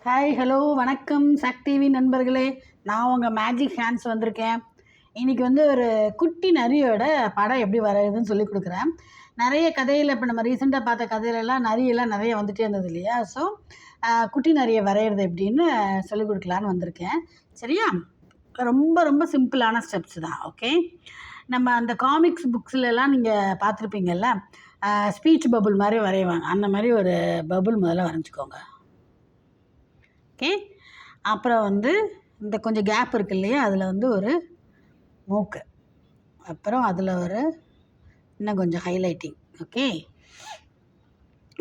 Hi hello வணக்கம் chalk TV நண்பர்களே. நான் உங்கள் மேஜிக் ஹேண்ட்ஸ் வந்திருக்கேன். இன்றைக்கி வந்து ஒரு குட்டி நரியோட படம் எப்படி வரையுதுன்னு சொல்லி கொடுக்குறேன். நிறைய கதையில் இப்போ நம்ம ரீசெண்டாக பார்த்த கதையிலலாம் நரியெல்லாம் நிறைய வந்துகிட்டே இருந்தது இல்லையா? ஸோ குட்டி நரியை வரைகிறது எப்படின்னு சொல்லிக் கொடுக்கலான்னு வந்திருக்கேன். சரியா? ரொம்ப ரொம்ப சிம்பிளான ஸ்டெப்ஸ் தான். ஓகே, நம்ம அந்த காமிக்ஸ் புக்ஸ்லலாம் நீங்கள் பார்த்துருப்பீங்கள்ல, ஸ்பீச் பபுள் மாதிரி வரைவாங்க. அந்த மாதிரி ஒரு பபுள் முதல்ல வரைஞ்சிக்கோங்க. ஓகே, அப்புறம் வந்து இந்த கொஞ்சம் கேப் இருக்குது இல்லையா, அதில் வந்து ஒரு மூக்கு, அப்புறம் அதில் ஒரு இன்னும் கொஞ்சம் ஹைலைட்டிங். ஓகே,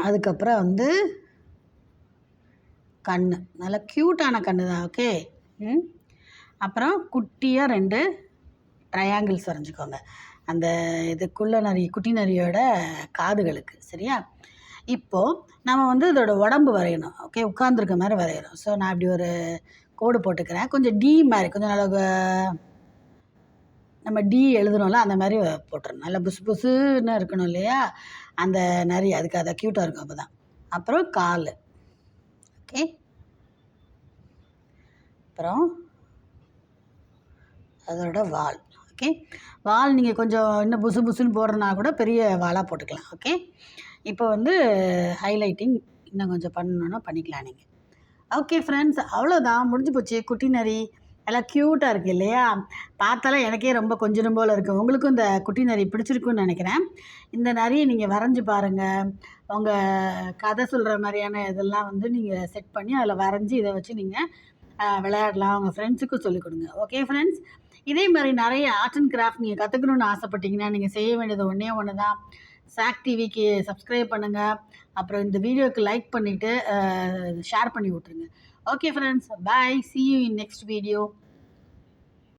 அதுக்கப்புறம் வந்து கண், நல்லா க்யூட்டான கண் தான். ஓகே, அப்புறம் குட்டியாக 2 ட்ரையாங்கிள்ஸ் வரைஞ்சிக்கோங்க அந்த இதுக்குள்ளே குட்டி நரியோட காதுகளுக்கு. சரியா? இப்போது நம்ம வந்து இதோட உடம்பு வரையணும். ஓகே, உட்காந்துருக்க மாதிரி வரையணும். ஸோ நான் இப்படி ஒரு கோடு போட்டுக்கிறேன். கொஞ்சம் டி மாதிரி, கொஞ்சம் நல்லா நம்ம டி எழுதணும்ல அந்த மாதிரி போட்டுறணும். நல்லா புசு புசுன்னு இருக்கணும் இல்லையா அந்த நரி, அதுக்கு அதை க்யூட்டாக இருக்கும் அப்போ தான். அப்புறம் கால். ஓகே, அப்புறம் அதோட வால். ஓகே, வால் நீங்கள் கொஞ்சம் இன்னும் புசு புசுன்னு போடுறனா கூட பெரிய வாலாக போட்டுக்கலாம். ஓகே, இப்போ வந்து ஹைலைட்டிங் இன்னும் கொஞ்சம் பண்ணணுன்னா பண்ணிக்கலாம் நீங்கள். ஓகே ஃப்ரெண்ட்ஸ், அவ்வளோதான், முடிஞ்சு போச்சு. குட்டி நரி எல்லாம் க்யூட்டாக இருக்குது இல்லையா? பார்த்தாலே எனக்கே ரொம்ப கொஞ்சம் போல் இருக்குது. உங்களுக்கும் இந்த குட்டி நரி பிடிச்சிருக்குன்னு நினைக்கிறேன். இந்த நரியை நீங்கள் வரைஞ்சி பாருங்கள். உங்கள் கதை சொல்கிற மாதிரியான இதெல்லாம் வந்து நீங்கள் செட் பண்ணி அதில் வரைஞ்சி இதை வச்சு நீங்கள் விளையாடலாம். உங்கள் ஃப்ரெண்ட்ஸுக்கும் சொல்லிக் கொடுங்க. ஓகே ஃப்ரெண்ட்ஸ், இதே மாதிரி நிறைய ஆர்ட் அண்ட் கிராஃப்ட் நீங்கள் கற்றுக்கணுன்னு ஆசைப்பட்டீங்கன்னா நீங்கள் செய்ய வேண்டியது ஒன்று தான். சாக் டிவிக்கு சப்ஸ்கிரைப் பண்ணுங்கள். அப்புறம் இந்த வீடியோவுக்கு லைக் பண்ணிவிட்டு ஷேர் பண்ணி விட்ருங்க. Okay friends, bye, see you in next video.